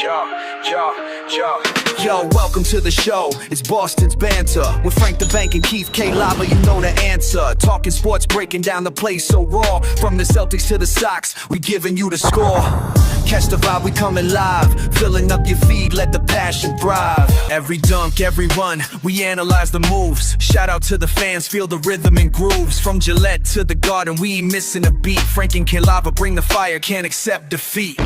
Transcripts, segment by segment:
Yo, welcome to the show. It's Boston's Banter with Frank the Bank and Keith K. Lava. You know the answer. Talking sports, breaking down the play so raw. From the Celtics to the Sox, we giving you the score. Catch the vibe, we coming live. Filling up your feed, let the passion thrive. Every dunk, every run, we analyze the moves. Shout out to the fans, feel the rhythm and grooves. From Gillette to the Garden, we ain't missing a beat. Frank and K. Lava bring the fire, can't accept defeat.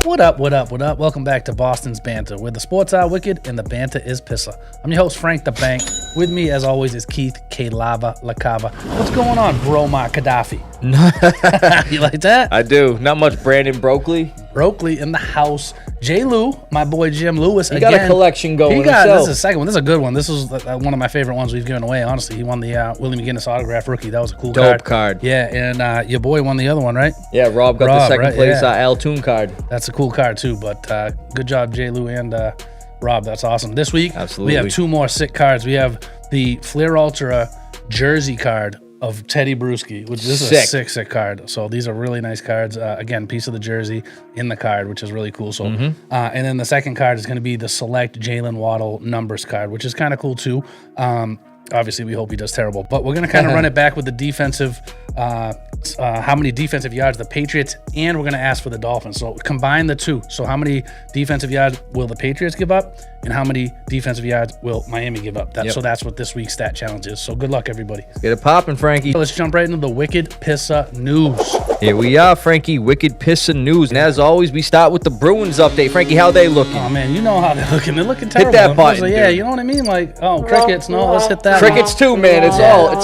What up? Welcome back to Boston's Banter, where the sports are wicked and the banter is Pissah. I'm your host, Frank the Bank. With me, as always, is Keith K. Lava La Cava. What's going on, bro, my Gaddafi? You like that? I do. Not much Brandon Broakley. Broakley in the house. J. Lou, my boy Jim Lewis. He got a collection going. This is a second one. This is a good one. This was one of my favorite ones we've given away, honestly. He won the Willie McGinnis autograph rookie. That was a cool Dope card. Yeah, and your boy won the other one, right? Yeah, Rob got the second place Al Toon card. That's a cool card, too. But good job, J. Lou and Rob. That's awesome. This week, we have two more sick cards. We have the Flair Ultra jersey card of Teddy Bruschi, which is a sick card. So these are really nice cards. Again, piece of the jersey in the card, which is really cool. So, and then the second card is going to be the select Jalen Waddle numbers card, which is kind of cool too. Obviously, we hope he does terrible, but we're going to kind of run it back with the defensive, how many defensive yards the Patriots, and we're going to ask for the Dolphins. So combine the two. So how many defensive yards will the Patriots give up, and how many defensive yards will Miami give up? So that's what this week's stat challenge is. So good luck, everybody. Get it popping, Frankie. Let's jump right into the Wicked Pissah news. Here we are, Frankie. Wicked Pissah news. And as always, we start with the Bruins update. Frankie, how they looking? Oh, man, you know how they're looking. They're looking terrible. Hit that button, yeah, you know what I mean? Like, oh, crickets. No, let's hit that. Crickets too, man. It's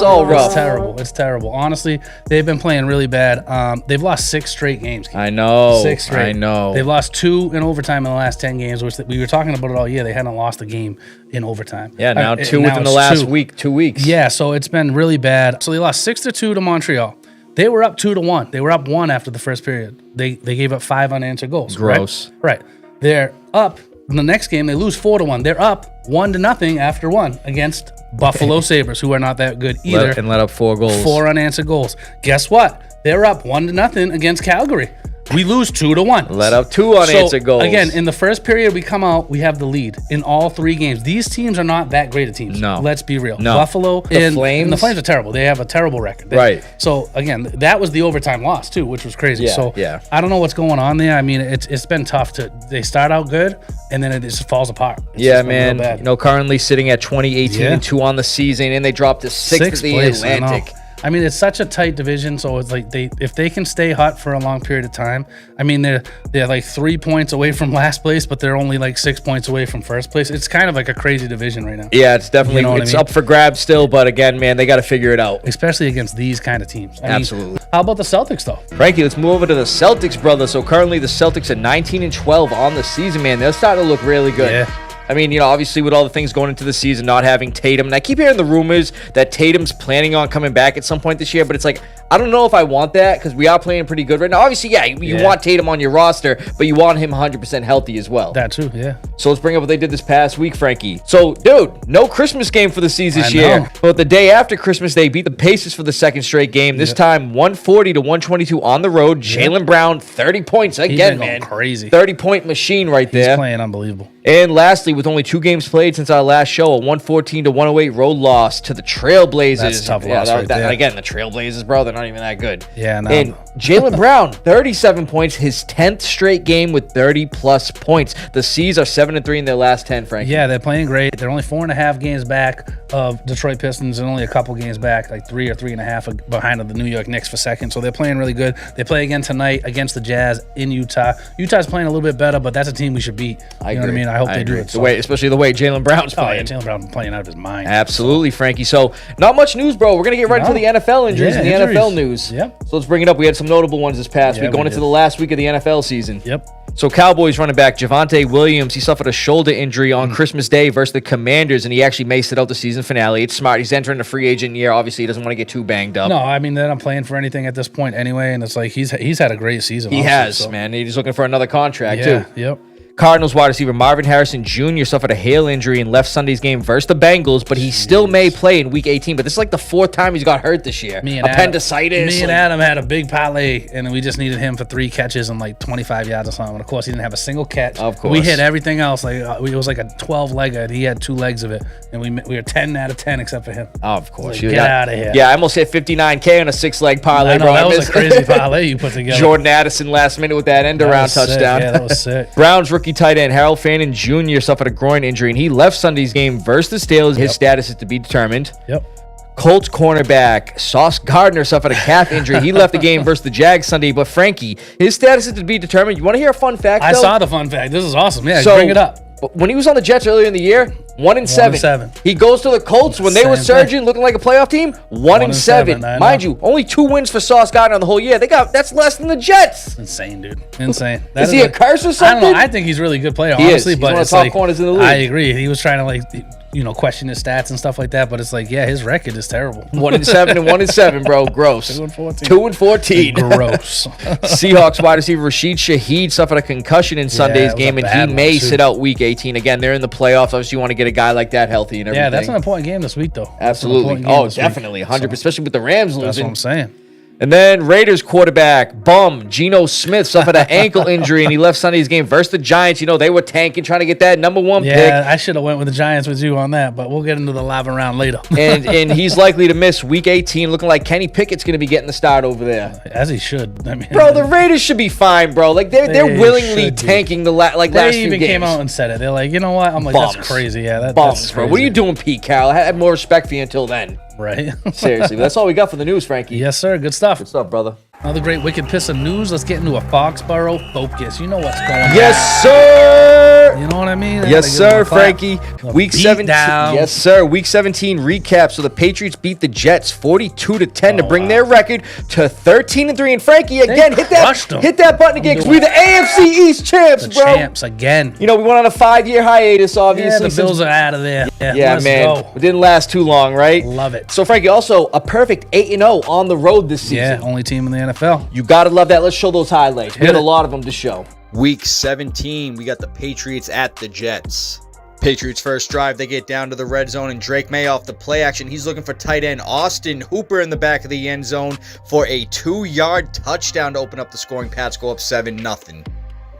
all rough. It's terrible. Honestly, they've been playing really bad. They've lost 6 straight games. I know. 6 straight. I know. They've lost 2 in overtime in the last 10 games, which we were talking about it all year. They hadn't lost a game in overtime. Yeah, now 2 within the last week, 2 weeks. Yeah, so it's been really bad. So they lost 6-2 to Montreal. They were up 2-1. They were up 1 after the first period. They gave up 5 unanswered goals. Gross. Right. They're up. In the next game, they lose 4-1. They're up 1-0 after 1 against Buffalo Sabres, who are not that good either. And let up 4 goals. 4 unanswered goals. Guess what? They're up 1-0 against Calgary. We lose 2-1. Let up 2 unanswered goals. Again, in the first period, we come out, we have the lead in all 3 games. These teams are not that great of teams. No. Let's be real. No. Buffalo the Flames are terrible. They have a terrible record. Right. So, again, that was the overtime loss, too, which was crazy. Yeah. I don't know what's going on there. I mean, it's been tough they start out good, and then it just falls apart. Man. You know, currently sitting at 20-18-2 on the season, and they dropped to 6th in the Atlantic. I mean, it's such a tight division, so it's like if they can stay hot for a long period of time. I mean, they're like 3 points away from last place, but they're only like 6 points away from first place. It's kind of like a crazy division right now. Yeah, it's definitely up for grabs still, but again, man, they got to figure it out, especially against these kind of teams. Absolutely. How about the Celtics, though? Frankie, let's move over to the Celtics, brother. So currently, the Celtics are 19-12 on the season, man. They're starting to look really good. Yeah. I mean, you know, obviously with all the things going into the season, not having Tatum, and I keep hearing the rumors that Tatum's planning on coming back at some point this year, but it's like, I don't know if I want that because we are playing pretty good right now. Obviously, you want Tatum on your roster, but you want him 100% healthy as well. That too, yeah. So let's bring up what they did this past week, Frankie. So, dude, no Christmas game for the season this year. But the day after Christmas, they beat the Pacers for the second straight game. This time, 140-122 on the road. Jaylen Brown, 30 points again, man. Crazy. 30-point machine right there. He's playing unbelievable. And lastly, with only 2 games played since our last show, a 114-108 road loss to the Trailblazers. That's a tough loss right there. Again, the Trailblazers, bro, they're not even that good. Yeah, no. And Jaylen Brown, 37 points, his 10th straight game with 30-plus points. The C's are 7-3 in their last 10, Frankie. Yeah, they're playing great. They're only 4.5 games back of Detroit Pistons and only a couple games back, like 3 or 3.5 behind of the New York Knicks for second. So they're playing really good. They play again tonight against the Jazz in Utah. Utah's playing a little bit better, but that's a team we should beat. I agree. Know what I mean? I hope they do it. Especially the way Jaylen Brown's playing. Jaylen Brown's playing out of his mind. Absolutely, Frankie. So, not much news, bro. We're going to get right into the NFL injuries and the NFL news. Yep. So, let's bring it up. We had some notable ones this past week, going into the last week of the NFL season. Yep. So, Cowboys running back Javonte Williams, he suffered a shoulder injury on Christmas Day versus the Commanders, and he actually maced it out the season finale. It's smart. He's entering the free agent year. Obviously, he doesn't want to get too banged up. No, I mean, they're not playing for anything at this point anyway, and it's like he's had a great season. He has, man. He's looking for another contract, too. Yep. Cardinals wide receiver Marvin Harrison Jr. suffered a heel injury and left Sunday's game versus the Bengals, but he still may play in Week 18. But this is like the 4th time he's got hurt this year. Appendicitis. Me and Adam had a big parlay, and we just needed him for 3 catches and like 25 yards or something. And of course, he didn't have a single catch. Of course. We hit everything else. Like it was like a 12-legger, and he had 2 legs of it. And we were 10 out of 10 except for him. Of course. Like, get out of here. Yeah, I almost hit 59K on a 6-leg parlay, I know, bro. that was a crazy parlay you put together. Jordan Addison last minute with that end-around touchdown. Yeah, that was sick. Browns rookie tight end Harold Fannin Jr. suffered a groin injury, and he left Sunday's game versus the Steelers. His status is to be determined. Colts cornerback Sauce Gardner suffered a calf injury. He left the game versus the Jags Sunday, but Frankie, his status is to be determined. You want to hear a fun fact, though? I saw the fun fact. This is awesome. Yeah, bring it up. When he was on the Jets earlier in the year, 1-7. He goes to the Colts when they were surging, looking like a playoff team. 1-7. Mind you, only 2 wins for Sauce Gardner on the whole year. That's less than the Jets. Insane, dude. Insane. Is he a curse or something? I don't know. I think he's a really good player, honestly. He's but one of the top corners in the league. I agree. He was trying to question his stats and stuff like that. But it's like, yeah, his record is terrible. 1-7 and 1-7, bro. Gross. 2-14. Gross. Seahawks wide receiver Rashid Shaheed suffered a concussion in Sunday's game, and he may sit out Week 18. Again, they're in the playoffs. Obviously, you want to get a guy like that healthy and everything. Yeah, that's an important game this week, though. Absolutely. Oh, definitely. 100%, especially with the Rams losing. That's what I'm saying. And then Raiders quarterback, Geno Smith, suffered an ankle injury, and he left Sunday's game versus the Giants. You know, they were tanking, trying to get that #1 pick. Yeah, I should have went with the Giants with you on that, but we'll get into the live round later. and he's likely to miss Week 18, looking like Kenny Pickett's going to be getting the start over there. As he should. I mean, bro, the Raiders should be fine, bro. Like, they're willingly tanking the last few games. They even came out and said it. They're like, you know what? I'm like, that's crazy. Yeah, that's bro. What are you doing, Pete Carroll? I had more respect for you until then. Right. Seriously. That's all we got for the news, Frankie. Yes, sir. Good stuff. Good stuff, brother. Another great Wicked Pissah news. Let's get into a Foxboro Focus. You know what's going on. Yes, sir. You know what I mean? Yes, sir, Frankie. Week 17. Yes, sir. Week 17 recap. So the Patriots beat the Jets 42-10 to bring their record to 13-3. And Frankie, again, hit that button again, because we're the AFC East champs, bro. Champs again. You know, we went on a 5-year hiatus, obviously. Yeah, the Bills are out of there. Yeah, man. Go. It didn't last too long, right? Love it. So, Frankie, also a perfect 8-0 on the road this season. Yeah, only team in the NFL. You got to love that. Let's show those highlights. We got a lot of them to show. Week 17, we got the Patriots at the Jets. Patriots first drive, they get down to the red zone, and Drake May off the play action. He's looking for tight end Austin Hooper in the back of the end zone for a 2-yard touchdown to open up the scoring. Pats go up 7-0.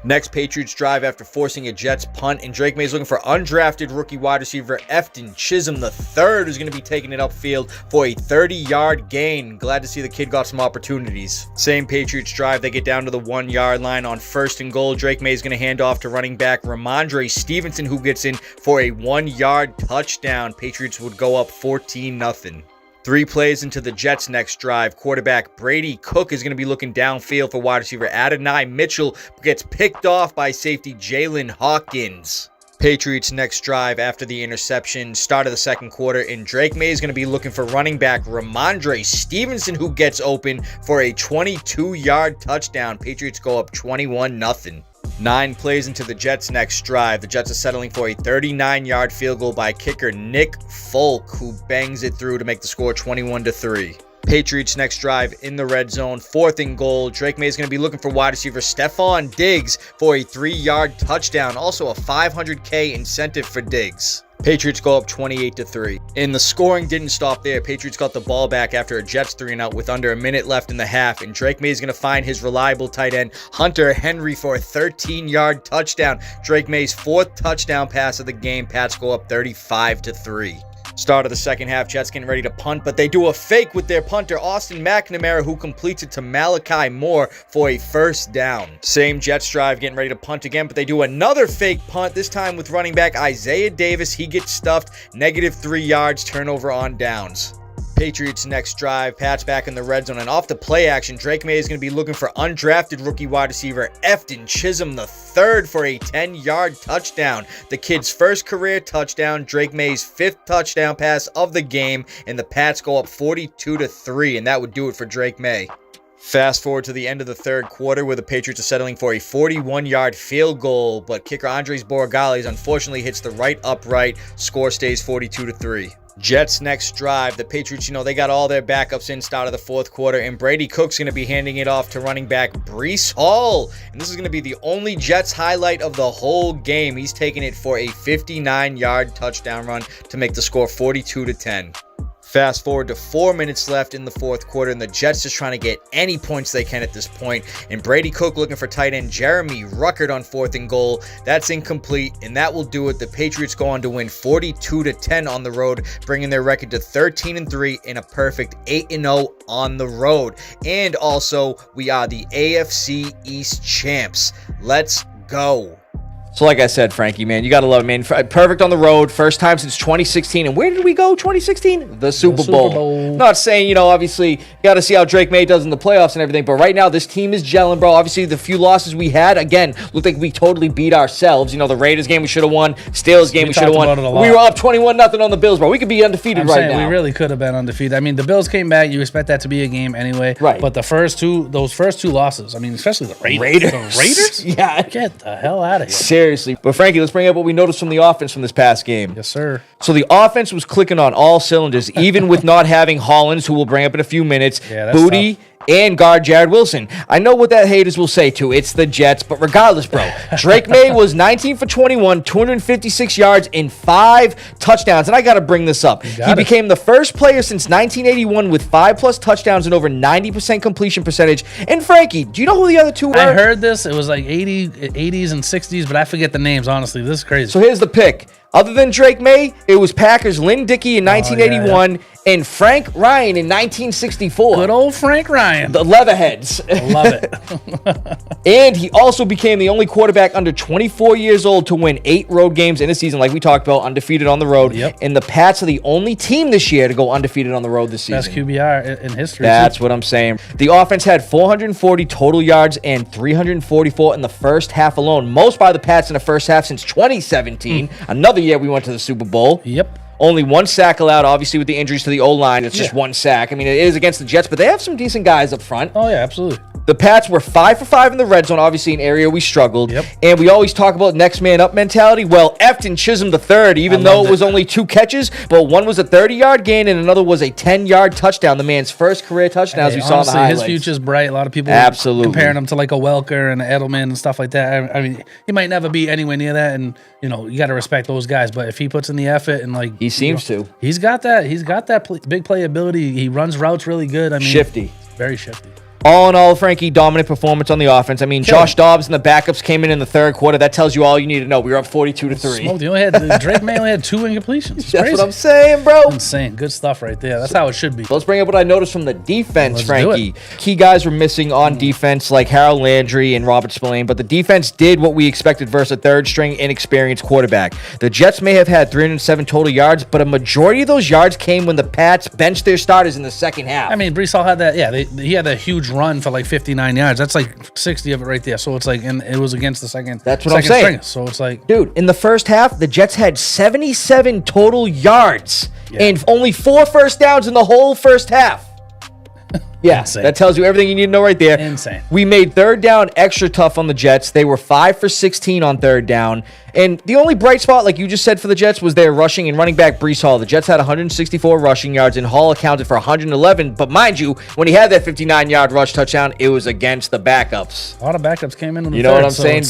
Next Patriots drive after forcing a Jets punt, and Drake May is looking for undrafted rookie wide receiver Efton Chisholm III, who's going to be taking it upfield for a 30-yard gain. Glad to see the kid got some opportunities. Same Patriots drive, they get down to the 1-yard line on 1st and goal. Drake May is going to hand off to running back Ramondre Stevenson, who gets in for a 1-yard touchdown. Patriots would go up 14-0. 3 plays into the Jets' next drive, quarterback Brady Cook is going to be looking downfield for wide receiver Adonai Mitchell, who gets picked off by safety Jalen Hawkins. Patriots' next drive after the interception, start of the second quarter, and Drake May is going to be looking for running back Ramondre Stevenson, who gets open for a 22-yard touchdown. Patriots go up 21-0. 9 plays into the Jets' next drive. The Jets are settling for a 39-yard field goal by kicker Nick Folk, who bangs it through to make the score 21-3. Patriots' next drive in the red zone, 4th and goal. Drake May is going to be looking for wide receiver Stephon Diggs for a 3-yard touchdown. Also a $500K incentive for Diggs. Patriots go up 28-3. And the scoring didn't stop there. Patriots got the ball back after a Jets 3-and-out with under a minute left in the half. And Drake May is going to find his reliable tight end, Hunter Henry, for a 13-yard touchdown. Drake May's 4th touchdown pass of the game. Pats go up 35-3. Start of the second half, Jets getting ready to punt, but they do a fake with their punter, Austin McNamara, who completes it to Malachi Moore for a 1st down. Same Jets drive, getting ready to punt again, but they do another fake punt, this time with running back Isaiah Davis. He gets stuffed, -3 yards, turnover on downs. Patriots next drive, Pats back in the red zone, and off the play action, Drake May is going to be looking for undrafted rookie wide receiver Efton Chisholm III for a 10-yard touchdown. The kid's first career touchdown, Drake May's 5th touchdown pass of the game, and the Pats go up 42-3, and that would do it for Drake May. Fast forward to the end of the third quarter, where the Patriots are settling for a 41-yard field goal, but kicker Andres Borregales unfortunately hits the right upright. Score stays 42-3. Jets next drive. The Patriots, they got all their backups in start of the fourth quarter, and Brady Cook's going to be handing it off to running back Breece Hall. And this is going to be the only Jets highlight of the whole game. He's taking it for a 59-yard touchdown run to make the score 42-10. Fast forward to 4 minutes left in the fourth quarter, and the Jets just trying to get any points they can at this point. And Brady Cook looking for tight end Jeremy Ruckert on 4th and goal. That's incomplete, and that will do it. The Patriots go on to win 42-10 on the road, bringing their record to 13-3 and a perfect 8-0 on the road. And also, we are the AFC East champs. Let's go. So like I said, Frankie, man, you got to love it, man. Perfect on the road. First time since 2016. And where did we go 2016? The Super Bowl. Not saying, obviously, got to see how Drake May does in the playoffs and everything. But right now, this team is gelling, bro. Obviously, the few losses we had, again, looked like we totally beat ourselves. The Raiders game we should have won. Steelers game we should have won. We were up 21-0 on the Bills, bro. We could be undefeated now. We really could have been undefeated. I mean, the Bills came back. You expect that to be a game anyway. Right. But those first two losses, I mean, especially the Raiders. The Raiders? Yeah. Get the hell out of here. Seriously. But Frankie, let's bring up what we noticed from the offense from this past game. Yes, sir. So the offense was clicking on all cylinders, even with not having Hollins, who we'll bring up in a few minutes, Booty, and guard Jared Wilson. I know what that haters will say too. It's the Jets, but regardless, bro, Drake May was 19 for 21, 256 yards, and 5 touchdowns. And I got to bring this up. He became the first player since 1981 with 5+ touchdowns and over 90% completion percentage. And Frankie, do you know who the other two were? I heard this. It was like 80s and 60s, but I forget the names, honestly. This is crazy. So here's the pick. Other than Drake May, it was Packers' Lynn Dickey in 1981 and Frank Ryan in 1964. Good old Frank Ryan. The Leatherheads. Love it. And he also became the only quarterback under 24 years old to win 8 road games in a season, like we talked about, undefeated on the road. Yep. And the Pats are the only team this year to go undefeated on the road this season. Best QBR in history. That's what I'm saying. The offense had 440 total yards and 344 in the first half alone. Most by the Pats in the first half since 2017. Another year we went to the Super Bowl. Yep. Only 1 sack allowed, obviously, with the injuries to the O-line. It's just 1 sack. I mean, it is against the Jets, but they have some decent guys up front. Oh, yeah, absolutely. The Pats were 5 for 5 in the red zone, obviously an area we struggled. Yep. And we always talk about next man up mentality. Well, Efton Chisholm III, even though it was only 2 catches, but one was a 30-yard gain and another was a 10-yard touchdown. The man's first career touchdown, as we saw in the highlights. His future's bright. A lot of people comparing him to like a Welker and an Edelman and stuff like that. I mean, he might never be anywhere near that, and you got to respect those guys. But if he puts in the effort and he seems to, he's got that. He's got that big playability. He runs routes really good. I mean, shifty, very shifty. All in all, Frankie, dominant performance on the offense. I mean, Josh Dobbs and the backups came in the third quarter. That tells you all you need to know. We were up 42-3. Drake May only had 2 incompletions. That's what I'm saying, bro. Insane. Good stuff right there. That's how it should be. Let's bring up what I noticed from the defense, Frankie. Key guys were missing on defense, like Harold Landry and Robert Spillane, but the defense did what we expected versus a third-string, inexperienced quarterback. The Jets may have had 307 total yards, but a majority of those yards came when the Pats benched their starters in the second half. I mean, Breece Hall had that. Yeah, he had that huge run for like 59 yards. That's like 60 of it right there. So it's like, and it was against the second. That's what I'm saying. Stringer. So it's like, dude, in the first half, the Jets had 77 total yards and only 4 first downs in the whole first half. Yeah, insane. That tells you everything you need to know right there. Insane. We made third down extra tough on the Jets. They were 5 for 16 on third down. And the only bright spot, like you just said, for the Jets was their rushing and running back Breece Hall. The Jets had 164 rushing yards, and Hall accounted for 111. But mind you, when he had that 59-yard rush touchdown, it was against the backups. A lot of backups came in the third. You know what I'm saying?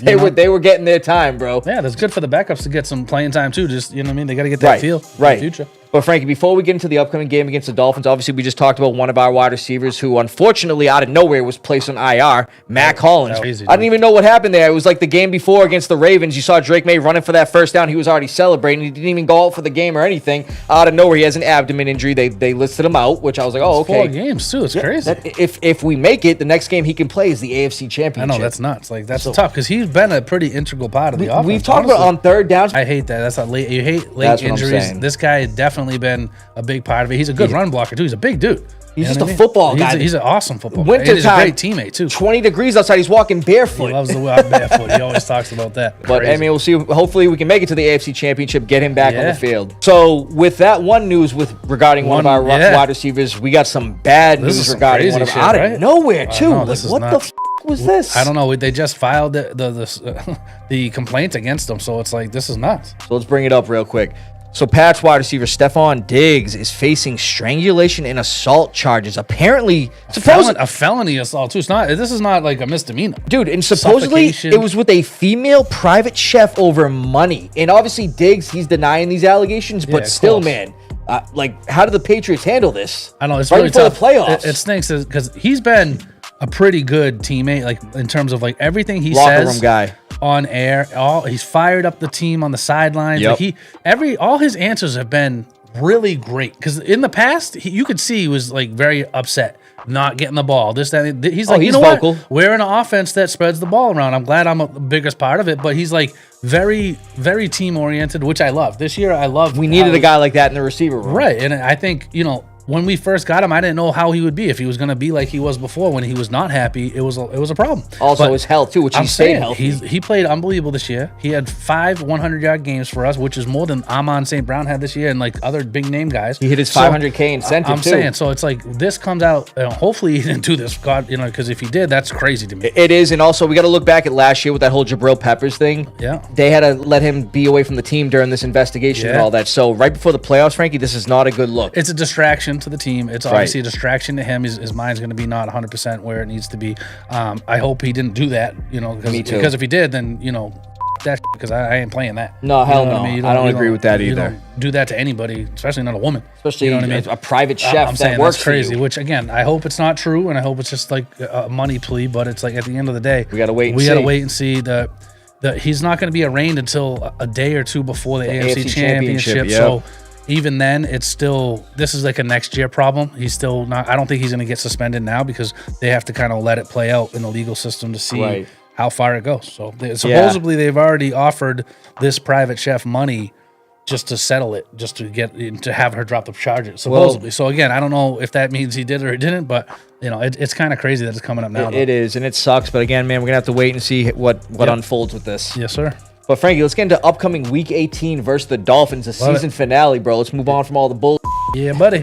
They were getting their time, bro. Yeah, that's good for the backups to get some playing time, too. Just, you know what I mean? They got to get that feel in the future. But Frankie, before we get into the upcoming game against the Dolphins, obviously we just talked about one of our wide receivers who unfortunately out of nowhere was placed on IR, Mac Hollins. Crazy, I didn't even know what happened there. It was like the game before against the Ravens. You saw Drake May running for that first down. He was already celebrating. He didn't even go out for the game or anything. Out of nowhere, he has an abdomen injury. They listed him out, which I was like, oh, okay. 4 games, too. It's crazy. If we make it, the next game he can play is the AFC Championship. I know, that's nuts. Like, that's tough because he's been a pretty integral part of the offense. We've talked about on third downs. I hate that. That's not late. You hate late injuries. This guy has definitely been a big part of it. He's a good run blocker, too. He's a big dude. He's just a football guy. He's an awesome football guy. He's a great teammate, too. 20 degrees outside. He's walking barefoot. He loves the walk barefoot. He always talks about that. But, I mean, we'll see. Hopefully, we can make it to the AFC Championship, get him back on the field. So, with that one news regarding one of our wide receivers, we got some bad news regarding one of them out of nowhere, too. What the f*** was this? I don't know. They just filed the complaint against him, so it's like, this is nuts. So, let's bring it up real quick. So Pats wide receiver Stephon Diggs is facing strangulation and assault charges. Apparently, A felony assault too. This is not like a misdemeanor. Dude, and supposedly it was with a female private chef over money. And obviously Diggs, he's denying these allegations, but still, man, how did the Patriots handle this? I know it's right really before tough. The playoffs. It stinks because he's been a pretty good teammate, like in terms of like everything he Locker says room guy. On air. He's fired up the team on the sidelines. Yep. Like all his answers have been really great. Because in the past, you could see he was like very upset, not getting the ball. This, that. He's like, he's vocal. What? We're an offense that spreads the ball around. I'm glad I'm the biggest part of it. But he's like very, very team oriented, which I love. This year, I love. We needed a guy like that in the receiver room, right? And I think when we first got him, I didn't know how he would be. If he was going to be like he was before, when he was not happy, it was a problem. Also, his health too, which he stayed healthy. He played unbelievable this year. He had 5 100-yard games for us, which is more than Amon St. Brown had this year, and like other big name guys. He hit his 500K incentive I'm saying, so it's like this comes out. Hopefully, he didn't do this, God, because if he did, that's crazy to me. It is, and also we got to look back at last year with that whole Jabril Peppers thing. Yeah, they had to let him be away from the team during this investigation and all that. So right before the playoffs, Frankie, this is not a good look. It's a distraction to the team. It's obviously a distraction to him. His mind's going to be not 100% where it needs to be. I hope he didn't do that, because if he did, then, that because I ain't playing that. No, hell no. I don't agree with that either. You don't do that to anybody, especially not a woman. Especially a private chef I'm saying works that's crazy, which again, I hope it's not true, and I hope it's just like a money plea, but it's like at the end of the day, we got to wait and see. We got to wait and see that he's not going to be arraigned until a day or two before the AFC Championship. Yep. So even then, this is like a next year problem. He's still not. I don't think he's going to get suspended now because they have to kind of let it play out in the legal system to see how far it goes. So supposedly they've already offered this private chef money just to settle it, just to have her drop the charges, supposedly. So again, I don't know if that means he did or he didn't, but it's kind of crazy that it's coming up now. It is, and it sucks. But again, man, we're gonna have to wait and see what unfolds with this. Yes, sir. But Frankie, let's get into upcoming Week 18 versus the Dolphins, the season finale, bro. Let's move on from all the bull. Yeah, buddy.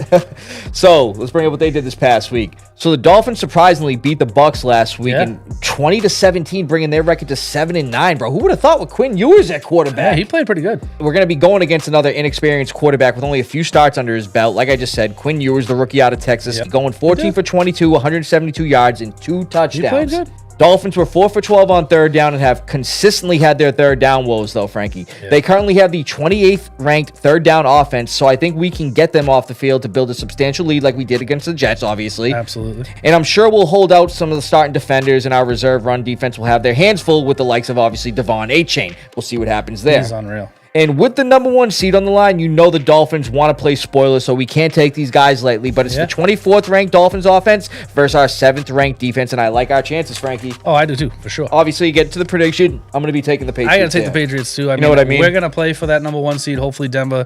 So let's bring up what they did this past week. So the Dolphins surprisingly beat the Bucs last week, and 20-17, bringing their record to 7-9, bro. Who would have thought with Quinn Ewers at quarterback? Yeah, he played pretty good. We're going to be going against another inexperienced quarterback with only a few starts under his belt. Like I just said, Quinn Ewers, the rookie out of Texas, going 14 for 22, 172 yards, and 2 touchdowns. He played good. Dolphins were 4 for 12 on third down and have consistently had their third down woes, though, Frankie. Yeah. They currently have the 28th ranked third down offense, so I think we can get them off the field to build a substantial lead like we did against the Jets, obviously. Absolutely. And I'm sure we'll hold out some of the starting defenders, and our reserve run defense will have their hands full with the likes of, obviously, Devon Achane. We'll see what happens there. He's unreal. And with the number 1 seed on the line, the Dolphins want to play spoiler, so we can't take these guys lightly. But it's the 24th ranked Dolphins offense versus our 7th ranked defense, and I like our chances, Frankie. Oh, I do too, for sure. Obviously, you get to the prediction. I'm going to be taking the Patriots. I got to take the Patriots too. You know what I mean? We're going to play for that number 1 seed. Hopefully, Denver,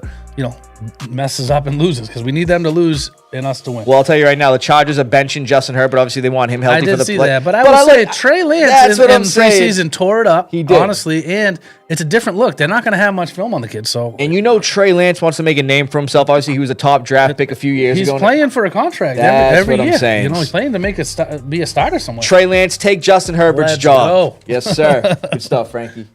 messes up and loses because we need them to lose and us to win. Well, I'll tell you right now, the Chargers are benching Justin Herbert. Obviously, they want him healthy for the play. I did see that, but I will say Trey Lance in preseason tore it up. He did. Honestly, and it's a different look. They're not going to have much film on the kid, so. And Trey Lance wants to make a name for himself. Obviously, he was a top draft pick a few years ago. He's playing for a contract every year. I'm saying. He's playing to make be a starter somewhere. Trey Lance, take Justin Herbert's job. Go. Yes, sir. Good stuff, Frankie.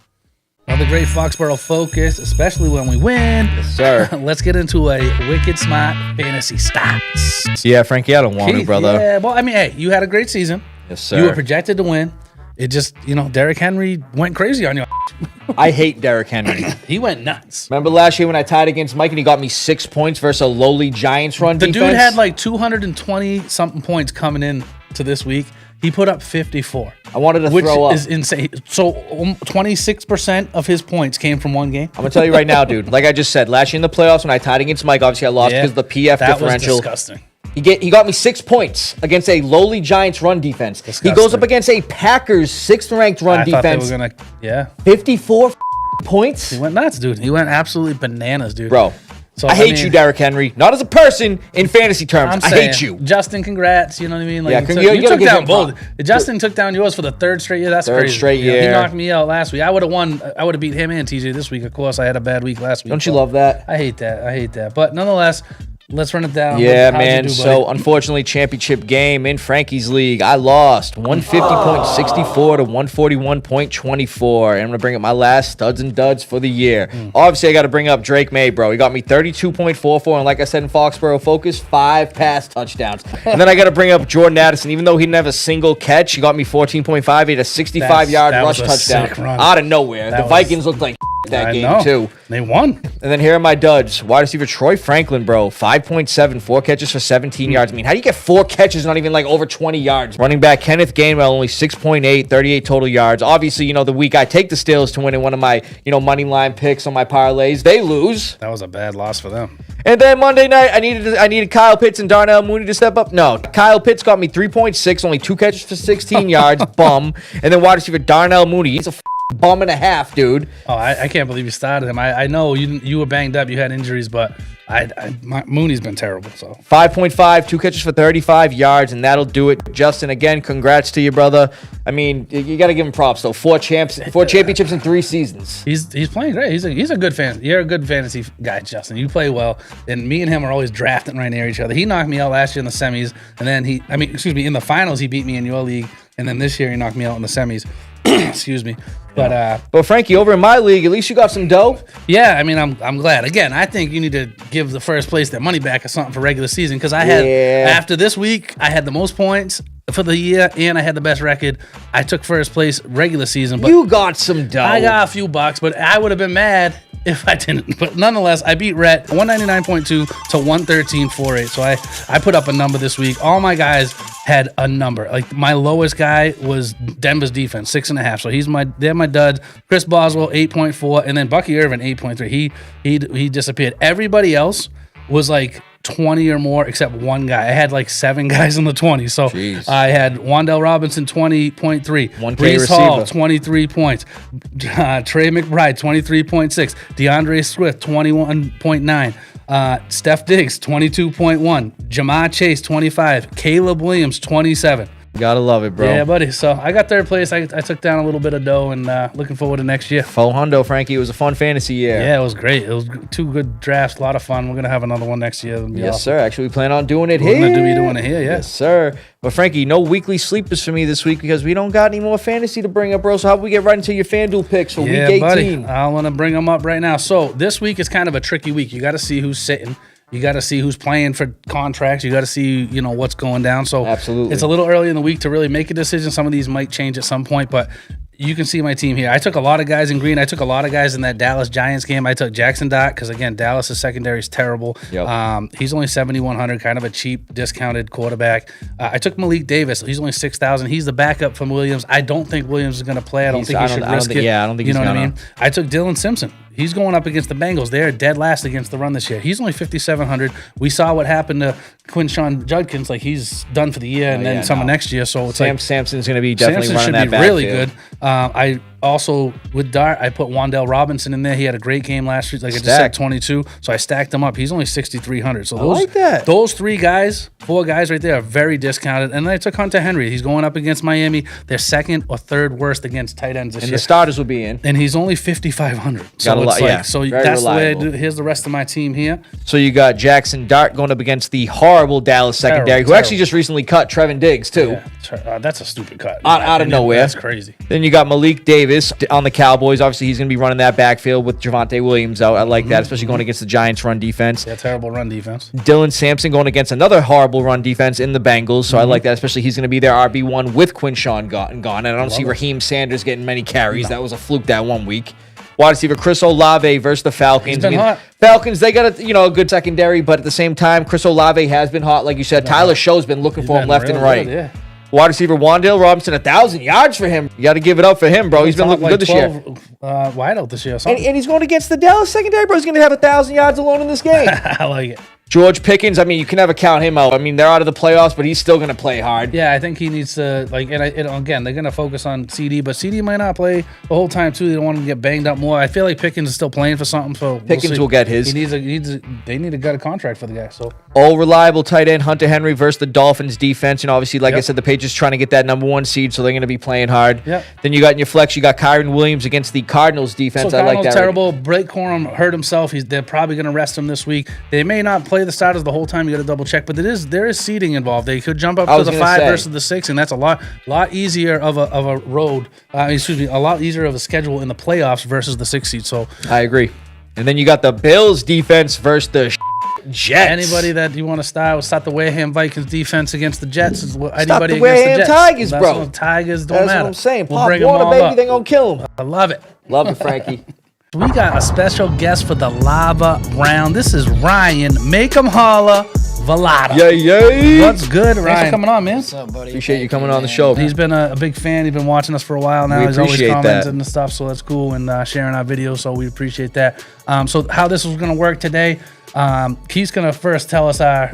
Another great Foxboro Focus, especially when we win. Yes, sir. Let's get into a wicked Smaht Fantasy Stahts. Yeah, Frankie, I don't want it, brother. Yeah, well, I mean, hey, you had a great season. Yes, sir. You were projected to win. It just, Derrick Henry went crazy on you. I hate Derrick Henry. He went nuts. Remember last year when I tied against Mike and he got me 6 points versus a lowly Giants run defense? The dude had like 220-something points coming in to this week. He put up 54. I wanted to throw up. Which is insane. So 26% of his points came from one game. I'm going to tell you right now, dude. Like I just said, last year in the playoffs when I tied against Mike, obviously I lost because of the PF differential. That was disgusting. He got me 6 points against a lowly Giants run defense. Disgusting. He goes up against a Packers 6th ranked run defense. They were gonna, 54 points. He went nuts, dude. He went absolutely bananas, dude. Bro. So, I hate you, Derrick Henry. Not as a person, in fantasy terms. I hate you. Justin, congrats. You know what I mean? Like, you took down both. Justin took down yours for the 3rd straight year. That's crazy. 3rd straight year. He knocked me out last week. I would have won. I would have beat him and TJ this week. Of course, I had a bad week last week. Don't you love that? I hate that. But nonetheless, let's run it down. Yeah, How'd man. you do, So, buddy? unfortunately, championship game in Frankie's league, I lost 150.64 to 141.24. And I'm going to bring up my last studs and duds for the year. Obviously, I got to bring up Drake May, bro. He got me 32.44. And like I said in Foxboro Focus, 5 pass touchdowns. And then I got to bring up Jordan Addison. Even though he didn't have a single catch, he got me 14.5. He had a 65-yard that rush was a touchdown sick run. out of nowhere. The was- Vikings looked like that I game, know. too. They won. And then here are my duds. Wide receiver Troy Franklin, bro. 5.7, 4 catches for 17 yards. I mean, how do you get 4 catches, not even like over 20 yards? Running back Kenneth Gainwell, only 6.8, 38 total yards. Obviously, you know, the week I take the Steelers to win in one of my, you know, money line picks on my parlays, they lose. That was a bad loss for them. And then Monday night, I needed Kyle Pitts and Darnell Mooney to step up. No, Kyle Pitts got me 3.6, only 2 catches for 16 yards, bum. And then wide receiver Darnell Mooney, he's a bum and a half, dude. Oh, I can't believe you started him. I know you were banged up, you had injuries, but Mooney's been terrible. So 5.5, 2 catches for 35 yards, and that'll do it. Justin, again, congrats to your brother. I mean, you got to give him props, though. 4 championships in 3 seasons. he's playing great. He's a good fan. You're a good fantasy guy, Justin. You play well, and me and him are always drafting right near each other. He knocked me out last year in the semis, and then in the finals he beat me in your league, and then this year he knocked me out in the semis. Excuse me. But Frankie, over in my league, at least you got some dough. yeah, I mean, I'm glad. Again, I think you need to give the first place their money back or something for regular season, because I had after this week I had the most points for the year and I had the best record. I took first place regular season, but You got some dough. I got a few bucks, but I would have been mad if I didn't. But nonetheless, I beat Rhett 199.2 to 113.48. So I put up a number this week. All my guys had a number. Like my lowest guy was Denver's defense, 6.5. So they're my dud. Chris Boswell 8.4, and then Bucky Irvin 8.3. He disappeared. Everybody else was like 20 or more except one guy. I had like 7 guys in the 20s. So Jeez. I had Wandell Robinson 20.3, 1K Breece Hall receiver. 23 points, Trey McBride 23.6, DeAndre Swift 21.9, Steph Diggs 22.1, Jamar Chase 25, Caleb Williams 27. Gotta love it, bro. Yeah, buddy. So I got third place. I took down a little bit of dough, and looking forward to next year. Faux hundo, Frankie. It was a fun fantasy year. Yeah, it was great. It was 2 good drafts, a lot of fun. We're gonna have another one next year. It'll be Yes, awesome. sir. Actually, we plan on doing it We're here. gonna be doing it here, yeah. Yes, sir. But Frankie, no weekly sleepers for me this week because we don't got any more fantasy to bring up, bro. So how about we get right into your FanDuel picks for Yeah, week 18? buddy. I want to bring them up right now. So this week is kind of a tricky week. You got to see who's sitting. You got to see who's playing for contracts. You got to see, what's going down. So Absolutely. it's a little early in the week to really make a decision. Some of these might change at some point, but you can see my team here. I took a lot of guys in green. I took a lot of guys in that Dallas Giants game. I took Jackson Dart because, again, Dallas' secondary is terrible. Yep. He's only 7,100, kind of a cheap, discounted quarterback. I took Malik Davis. He's only 6,000. He's the backup from Williams. I don't think Williams is going to play. I don't think he should risk it. Yeah, I don't think you he's know what I gonna. mean? I took Dylan Simpson. He's going up against the Bengals. They're dead last against the run this year. He's only 5,700. We saw what happened to Quinshawn Judkins. Like, he's done for the year and then some next year. So it's Sampson's going to be definitely Samson running should that be really backfield. good. I also, with Dart, I put Wandell Robinson in there. He had a great game last week. Like I just said, Stacked. 22. So I stacked him up. He's only 6,300. So I like that. Those 4 guys right there are very discounted. And then I took Hunter Henry. He's going up against Miami. They're 2nd or 3rd worst against tight ends this And year. the starters will be in. And he's only 5,500. Got So a it's lot- like, yeah, so very that's the way I reliable. do. Here's the rest of my team here. So you got Jackson Dart going up against the horrible Dallas secondary, who actually just recently cut Trevin Diggs, too. Yeah, that's a stupid cut. Out of nowhere. That's crazy. Then you got Malik Davis on the Cowboys. Obviously, he's going to be running that backfield with Javonte Williams out. I like that, especially going against the Giants' run defense. Yeah, terrible run defense. Dylan Sampson going against another horrible run defense in the Bengals. So I like that, especially he's going to be their RB1 with Quinshawn gone. And I don't see Raheem Sanders getting many carries. That was a fluke that 1 week. Wide receiver Chris Olave versus the Falcons. He's been hot. Falcons, they got a good secondary, but at the same time, Chris Olave has been hot. Like you said, Tyler Show's been looking for him left and right. Good, yeah. Wide receiver Wandale Robinson, 1,000 yards for him. You got to give it up for him, bro. He's been looking good this year. Wide out this year. And he's going against the Dallas secondary, bro. He's going to have 1,000 yards alone in this game. I like it. George Pickens, I mean, you can never count him out. I mean, they're out of the playoffs, but he's still going to play hard. Yeah, I think he needs to, again, they're going to focus on CD, but CD might not play the whole time, too. They don't want him to get banged up more. I feel like Pickens is still playing for something, so Pickens will get his. They need to get a contract for the guy, so. All reliable tight end Hunter Henry versus the Dolphins defense. And obviously, like I said, the Patriots trying to get that #1 seed, so they're going to be playing hard. Yep. Then you got in your flex, you got Kyron Williams against the Cardinals defense. So I like that. terrible. Blake Corum hurt himself. They're probably going to rest him this week. They may not play play the starters the whole time, you got to double check. But there is seeding involved. They could jump up to the 5 versus the 6, and that's a lot easier of a road. A lot easier of a schedule in the playoffs versus the 6 seed. So I agree. And then you got the Bills defense versus the Jets. Anybody that you want to start the Wareham Vikings defense against the Jets is Stop anybody the against Wareham the Jets. Tigers, That's bro. what Tigers don't That's matter. what I'm saying. We'll Pop bring them water, all baby. up. They gonna kill him. I love it. Love you, Frankie. We got a special guest for the lava round. This is Ryan. Make 'em holla, Velada. Yeah. What's good, Ryan? Thanks for coming on, man. What's up, buddy? Appreciate you coming on the show. He's been a big fan. He's been watching us for a while now. We He's always appreciate commenting that. and stuff, so that's cool, and sharing our videos, so we appreciate that. So how this was going to work today, Keith's going to first tell us our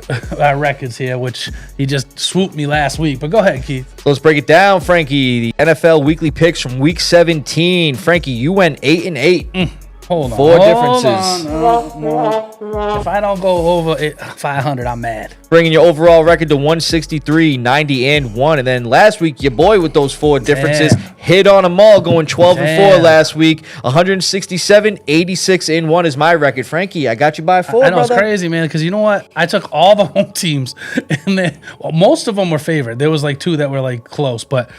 records here, which he just swooped me last week. But go ahead, Keith. So let's break it down, Frankie. The NFL weekly picks from Week 17. Frankie, you went 8-8. Hold on. Four Hold differences. on. If I don't go over 500, I'm mad. Bringing your overall record to 163, 90, and 1. And then last week, your boy with those 4 differences hit on them all, going 12-4 last week. 167, 86, and 1 is my record. Frankie, I got you by 4, I know, brother. it's crazy, man, because you know what? I took all the home teams, and most of them were favored. There was like 2 that were like close, but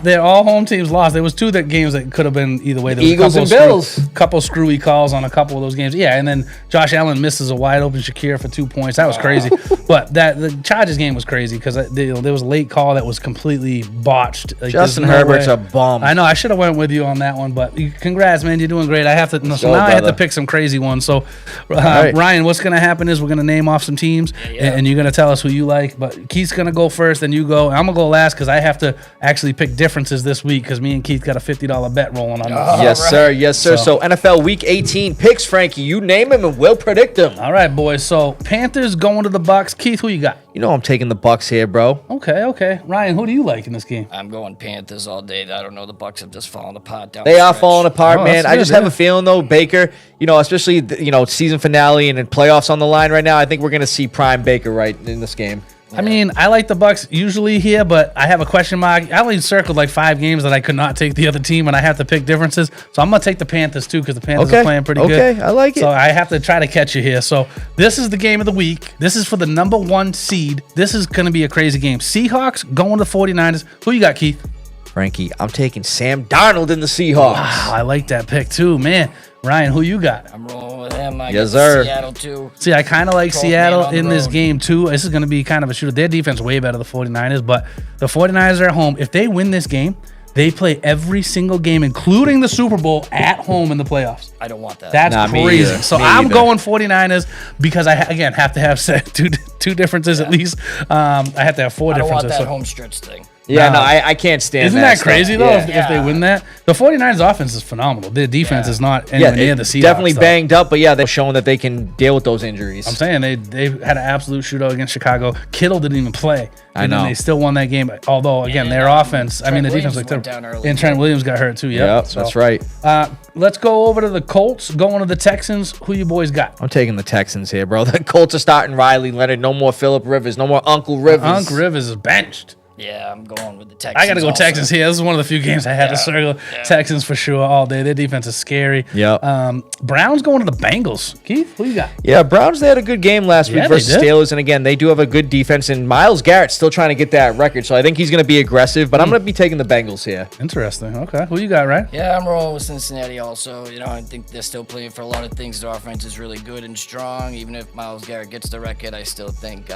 they're all home teams lost. There was 2 games that could have been either way. There was Eagles and Bills. Couple screwy calls on a couple of those games. Yeah, and then Josh Allen misses a wide open Shakir for 2 points. That was crazy. But the Chargers game was crazy because there was a late call that was completely botched. Like, Justin Herbert's a bum. I know. I should have went with you on that one, but congrats, man. You're doing great. I have to. I have to pick some crazy ones. So, Ryan, what's going to happen is we're going to name off some teams, and you're going to tell us who you like. But Keith's going to go first, then you go. I'm going to go last because I have to actually pick differences this week because me and Keith got a $50 bet rolling on this. Yes, sir. Yes, sir. So NFL Week 18 picks, Frankie. You name them and we'll predict them. All right, boys. So Panthers going to the Bucks. Keith, who you got? You know I'm taking the Bucks here, bro. Okay. Ryan, who do you like in this game? I'm going Panthers all day. I don't know. The Bucks have just fallen apart down. They are falling apart, Oh, man. that's I just good, have a feeling, though, Baker, especially, season finale and then playoffs on the line right now, I think we're going to see prime Baker right in this game. I mean, I like the Bucks usually here, but I have a question mark. I only circled like 5 games that I could not take the other team, and I have to pick differences. So I'm going to take the Panthers, too, because the Panthers are playing pretty good. Okay, I like it. So I have to try to catch you here. So this is the game of the week. This is for the number 1 seed. This is going to be a crazy game. Seahawks going to the 49ers. Who you got, Keith? Frankie, I'm taking Sam Darnold in the Seahawks. Wow, I like that pick, too. Man, Ryan, who you got? I'm rolling with him. I Yes, got sir. Seattle too. See, I kind of like 12 Seattle man on the in this road. game, too. This is going to be kind of a shooter. Their defense is way better than the 49ers, but the 49ers are at home. If they win this game, they play every single game, including the Super Bowl, at home in the playoffs. I don't want that. That's me crazy. either. So Me I'm either. going 49ers because I, again, have to have two differences at least. I have to have 4 I don't want differences. that So- home stretch thing. Yeah, No. no, I can't stand Isn't that that crazy, stuff. though, Yeah. if they win that? The 49ers offense is phenomenal. Their defense is not anywhere near the Seahawks. definitely though. banged up, but yeah, they're showing that they can deal with those injuries. I'm saying they had an absolute shootout against Chicago. Kittle didn't even play. I And know. then they still won that game. Although, again, their offense, I mean, the defense Williams looked went down early. And Trent Williams got hurt, too. Yep, So, that's right. Let's go over to the Colts, going to the Texans. Who you boys got? I'm taking the Texans here, bro. The Colts are starting Riley Leonard. No more Phillip Rivers. No more Uncle Rivers. Uncle Rivers is benched. Yeah, I'm going with the Texans. I got to go also. Texans here. This is one of the few games I had to circle. Texans for sure all day. Their defense is scary. Yep. Browns going to the Bengals. Keith, who you got? Yeah, Browns, they had a good game last Yeah, week they versus did. Steelers. And again, they do have a good defense. And Myles Garrett's still trying to get that record. So I think he's going to be aggressive. But I'm going to be taking the Bengals here. Interesting. Okay. Who you got, right? Yeah, I'm rolling with Cincinnati also. I think they're still playing for a lot of things. Their offense is really good and strong. Even if Myles Garrett gets the record, I still think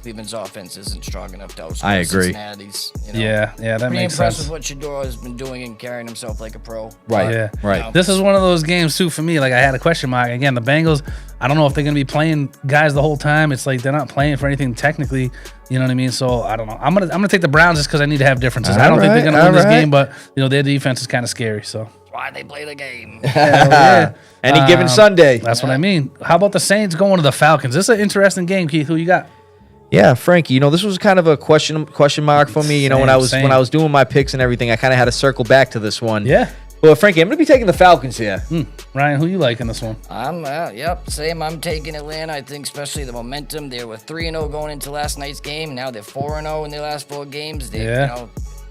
Cleveland's offense isn't strong enough to outscore I agree. Cincinnati's. Yeah, that Pretty makes impressed sense. with what Shador has been doing and carrying himself like a pro. Right. Yeah. Right. This is one of those games too for me. Like I had a question mark. Again, the Bengals, I don't know if they're gonna be playing guys the whole time. It's like they're not playing for anything technically. You know what I mean? So I don't know. I'm gonna take the Browns just because I need to have differences. I don't think they're gonna win this game, but their defense is kind of scary. So That's why they play the game. yeah. Any given Sunday. That's what I mean. How about the Saints going to the Falcons? This is an interesting game, Keith. Who you got? Yeah, Frankie, this was kind of a question mark for me. When I was doing my picks and everything, I kind of had to circle back to this one. Yeah. Well, Frankie, I'm going to be taking the Falcons here. Ryan, who you like in this one? Same. I'm taking Atlanta. I think especially the momentum. They were 3-0 going into last night's game. Now they're 4-0 in their last 4 games. They,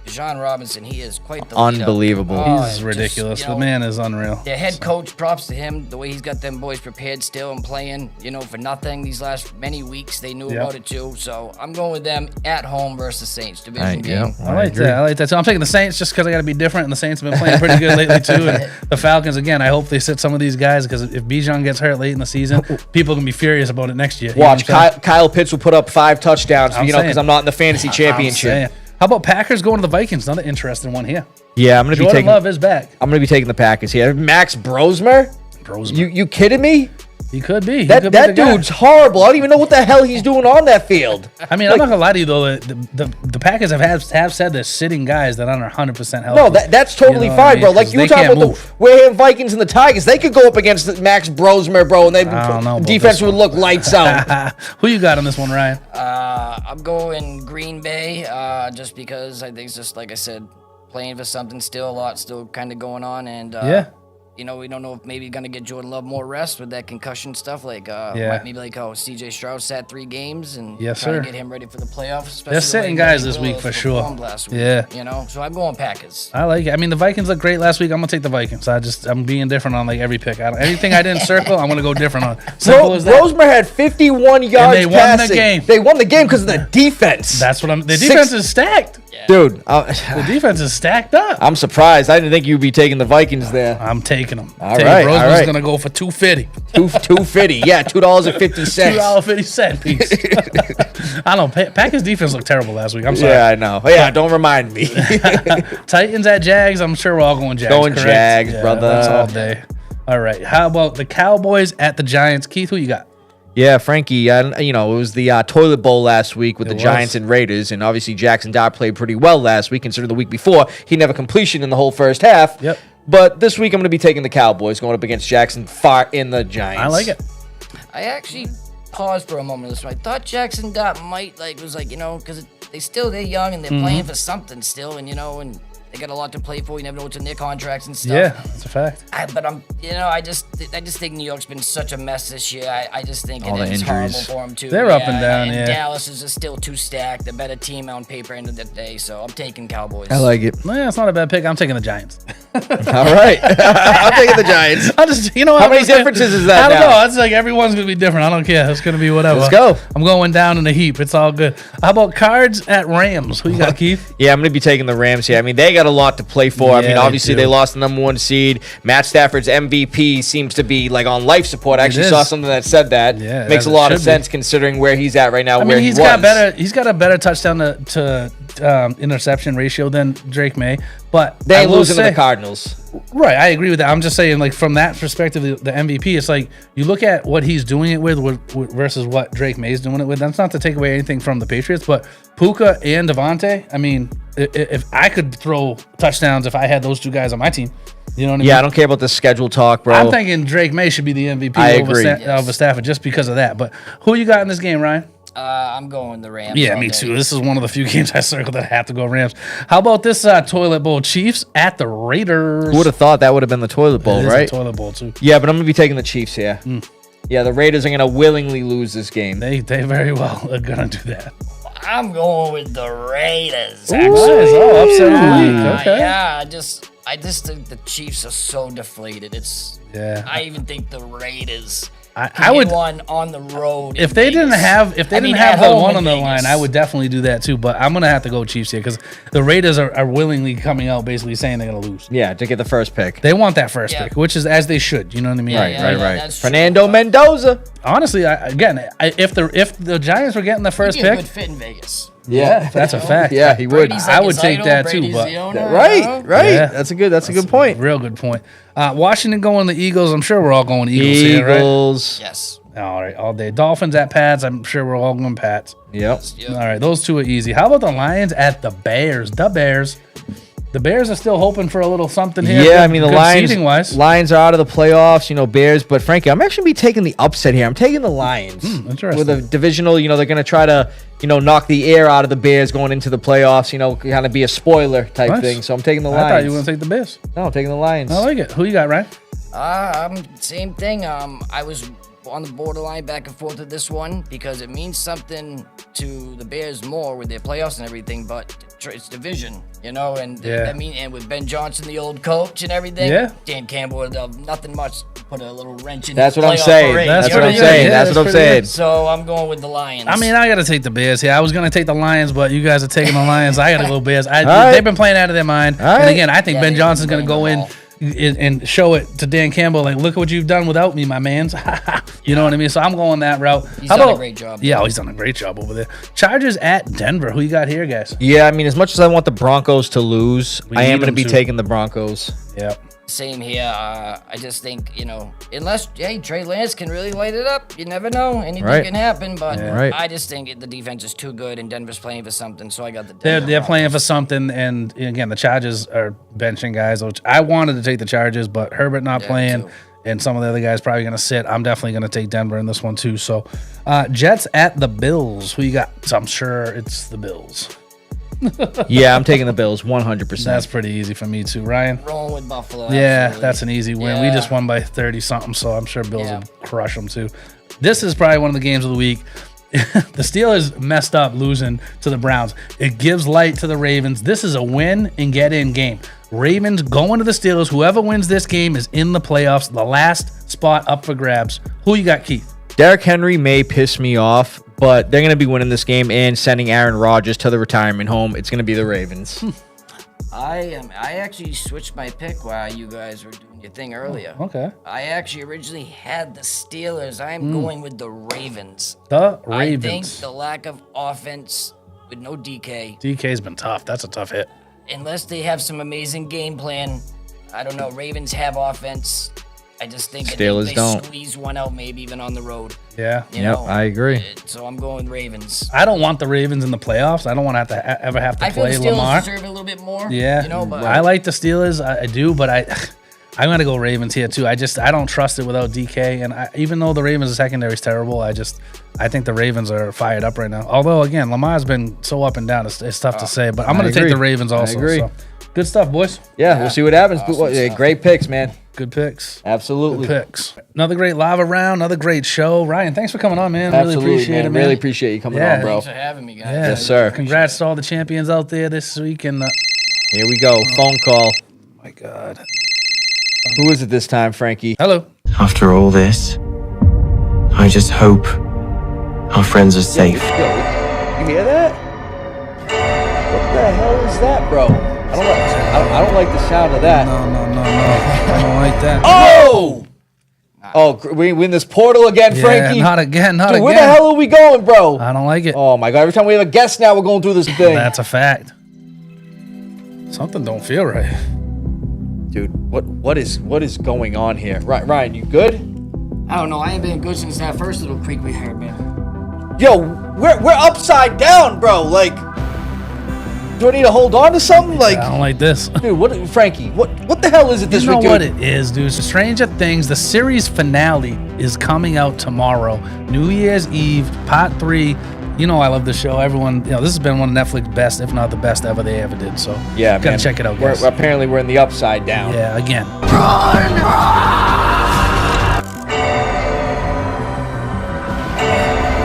Bijan Robinson, he is quite the Unbelievable. leader. He's ridiculous. The man is unreal. Their head coach, props to him, the way he's got them boys prepared still and playing, for nothing these last many weeks. They knew about it too. So I'm going with them at home versus Saints division game. I like that. So I'm taking the Saints just because I got to be different, and the Saints have been playing pretty good lately too. And the Falcons, again, I hope they sit some of these guys because if Bijan gets hurt late in the season, people can be furious about it next year. Watch, Kyle Pitts will put up 5 touchdowns, because I'm not in the fantasy championship. How about Packers going to the Vikings? Another interesting one here. Yeah, I'm going to be Jordan taking Love is back. I'm going to be taking the Packers here. Max Brosmer? You kidding me? He could be. That dude's horrible. I don't even know what the hell he's doing on that field. I mean, I'm not gonna lie to you though. The Packers have said they're sitting guys that aren't 100% healthy. No, that's totally fine, bro. Like you were talking about the Wareham Vikings and the Tigers, they could go up against Max Brosmer, bro, and defense would look lights out. Who you got on this one, Ryan? I'm going Green Bay, just because I think it's just like I said, playing for something still, a lot still kind of going on, and we don't know if maybe going to get Jordan Love more rest with that concussion stuff. Like, maybe like how CJ Stroud sat 3 games and trying to get him ready for the playoffs. They're sitting guys this week for sure. Last week, so I'm going Packers. I like it. I mean, the Vikings looked great last week. I'm gonna take the Vikings. I'm being different on like every pick. Anything I didn't circle, I'm gonna go different on. Simple as that. Rosemer had 51 yards. And they won the game. They won the game because of the defense. That's what the defense is stacked. Yeah. Dude, the defense is stacked up. I'm surprised. I didn't think you'd be taking the Vikings there. I'm taking them. All right. Roseman's gonna go for $2.50. $2.50. Yeah, $2.50. $2.50 piece. I don't know. Packers defense looked terrible last week. I'm sorry. Yeah, I know. Yeah, don't remind me. Titans at Jags. I'm sure we're all going Jags. Going correct? Jags, brother. That's all day. All right. How about the Cowboys at the Giants? Keith, who you got? Yeah, Frankie, it was the toilet bowl last week with the Giants and Raiders, and obviously Jackson Dart played pretty well last week, considering the week before he never completion in the whole first half. Yep. But this week I'm going to be taking the Cowboys, going up against Jackson far in the Giants. I like it. I actually paused for a moment. I thought Jackson Dart might because they're young and they're playing for something still, and they got a lot to play for. You never know what's in their contracts and stuff. Yeah, that's a fact. But I just think New York's been such a mess this year. I just think all the it's horrible injuries for them too. They're up and down. And Dallas is just still too stacked. The better team on paper end of the day. So I'm taking Cowboys. I like it. Yeah, it's not a bad pick. I'm taking the Giants. All right, I'm taking the Giants. I just how many differences is that? I don't know. It's like everyone's gonna be different. I don't care. It's gonna be whatever. Let's go. I'm going down in the heap. It's all good. How about Cards at Rams? Who you got, Keith? Yeah, I'm gonna be taking the Rams here. I mean, they got a lot to play for. I mean, obviously they lost the number 1 seed. Matt Stafford's MVP seems to be like on life support. I actually saw something that said that. Yeah, makes a lot of sense considering where he's at right now. I mean, he's got a better touchdown to interception ratio than Drake May, but they ain't losing to the Cardinals. Right, I agree with that. I'm just saying, like, from that perspective, the MVP, it's like you look at what he's doing it with versus what Drake May's doing it with. That's not to take away anything from the Patriots, but Puka and Devontae, I mean, if I could throw touchdowns if I had those 2 guys on my team, you know what I mean? Yeah, I don't care about the schedule talk, bro. I'm thinking Drake May should be the MVP over Stafford just because of that. But who you got in this game, Ryan? I'm going the Rams. Yeah, me too. This is one of the few games I circled that I have to go Rams. How about this toilet bowl? Chiefs at the Raiders. Who would have thought that would have been the toilet bowl, right? Toilet bowl too. Yeah, but I'm gonna be taking the Chiefs here. Yeah, the Raiders are gonna willingly lose this game. They very well are gonna do that. I'm going with the Raiders. Actually, upset of the week. Okay. Yeah, I just think the Chiefs are so deflated. I even think the Raiders. I would one on the road. If they didn't have the one on the line, I would definitely do that too. But I'm gonna have to go Chiefs here because the Raiders are willingly coming out, basically saying they're gonna lose. Yeah, to get the first pick. They want that first pick, which is as they should. You know what I mean? Right. Fernando Mendoza. Honestly, if the Giants were getting the first pick, good fit in Vegas. Yeah, that's a fact. Yeah, he would. I would take that too. But right. Yeah. That's a good point. Real good point. Washington going the Eagles. I'm sure we're all going Eagles here, right? Yes. All right, all day. Dolphins at Pats. I'm sure we're all going Pats. Yep. All right, those 2 are easy. How about the Lions at the Bears? The Bears are still hoping for a little something here. Yeah, I mean, the Lions are out of the playoffs, Bears. But frankly, I'm actually be taking the upset here. I'm taking the Lions. Interesting. With a divisional, they're going to try to, knock the air out of the Bears going into the playoffs, kind of be a spoiler type thing. So I'm taking the Lions. I thought you were going to take the Bears. No, I'm taking the Lions. I like it. Who you got, Ryan? Same thing. I was on the borderline back and forth with this one because it means something to the Bears more with their playoffs and everything, but it's division, you know, and Yeah. I mean, and with Ben Johnson, the old coach and everything, Yeah. Dan Campbell would nothing much to put a little wrench in. That's the what I'm playoff saying. parade, That's you what know I'm I saying. mean? That's what I'm pretty saying. So I'm going with the Lions. I mean, I got to take the Bears here. I was going to take the Lions, but you guys are taking the Lions. I got to go Bears. right. They've been playing out of their mind. All right. And again, I think Yeah, Ben they've Johnson's been going to go playing in the and show it to Dan Campbell. Like, look what you've done without me, my mans. You know what I mean? So I'm going that route. He's done a great job. Yeah, he's done a great job over there. Chargers at Denver. Who you got here, guys? Yeah, I mean, as much as I want the Broncos to lose, I am need going to them be to. taking the Broncos. Yeah. Same here. I just think, you know, unless Trey Lance can really light it up, you never know. Anything Right. can happen. But Right. I just think the defense is too good, and Denver's playing for something. So I got the. They're Denver playing for something, and again, the Chargers are benching guys, which I wanted to take the Chargers, but Herbert not playing, too. and some of the other guys probably going to sit. I'm definitely going to take Denver in this one too. So, Jets at the Bills. Who you got? So I'm sure it's the Bills. Yeah, I'm taking the Bills 100%. That's pretty easy for me too, Ryan. rolling with Buffalo. Yeah, absolutely. that's an easy win. We Yeah. just won by 30 something, so I'm sure Bills Yeah. will crush them too. This is probably one of the games of the week. The Steelers messed up losing to the Browns. It gives light to the Ravens. This is a win and get in game. Ravens going to the Steelers. Whoever wins this game is in the playoffs. The last spot up for grabs. Who you got, Keith? Derrick Henry may piss me off, but they're going to be winning this game and sending Aaron Rodgers to the retirement home. It's going to be the Ravens. I actually switched my pick while you guys were doing your thing earlier. Okay. I actually originally had the Steelers. I'm going with the Ravens. The I think Ravens. the lack of offense with no DK, DK's been tough. That's a tough hit. unless they have some amazing game plan, I don't know. Ravens have offense. I just think Steelers they don't. squeeze one out, maybe even on the road. Yeah. You Yep, know? I agree. So I'm going with Ravens. I don't want the Ravens in the playoffs. I don't want to ever have to I feel play the Steelers Lamar. deserve it a little bit more. Yeah, You know, but I like the Steelers. I do, but I'm gonna go Ravens here too. I don't trust it without DK, and even though the Ravens' secondary is terrible, I think the Ravens are fired up right now. Although again, Lamar's been so up and down, it's tough to say. But I'm gonna take agree. the Ravens also. I agree. So. Good stuff, boys. Yeah, we'll see what happens. But, Awesome stuff. great picks, man. Good picks. Absolutely. Good picks. Another great lava round. Another great show. Ryan, thanks for coming on, man. Absolutely, Really appreciate man. it, man. Really appreciate you coming Yeah. on, bro. Thanks for having me, guys. Yeah. Yes, sir. Congrats to all the champions out there this week. And Here we go. Phone call. my God. Who is it this time, Frankie? Hello. After all this, I just hope our friends are safe. You hear that? What the hell is that, bro? I don't like the sound of that. No. I don't like that. Oh! Oh, we in this portal again, Yeah, Frankie? not again. Not Dude, again. where the hell are we going, bro? I don't like it. Oh my god! Every time we have a guest now, we're going through this thing. That's a fact. Something don't feel right. Dude, what is going on here? Ryan, you good? I don't know. I ain't been good since that first little creak we heard, man. Yo, we're upside down, bro. Like, do I need to hold on to something? Like, I don't like this. dude, Frankie? What the hell is it this You know week, dude? what it is, dude. Stranger Things, the series finale is coming out tomorrow. New Year's Eve, part 3. You know I love the show. Everyone, this has been one of Netflix's best, if not the best ever they ever did. So Yeah, gotta man. check it out, We're, guys. apparently, we're in the upside down. Yeah, again.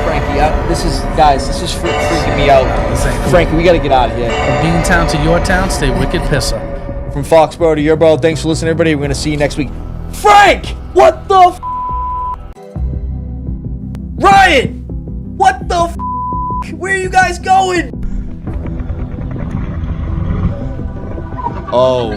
Frankie, this is freaking me out. This ain't cool. Frankie, we gotta get out of here. From Beantown to your town, stay wicked Pissah. From Foxboro to your bro, thanks for listening, everybody. We're gonna see you next week. Frank, what the f? Ryan, what the f? Where are you guys going? Oh.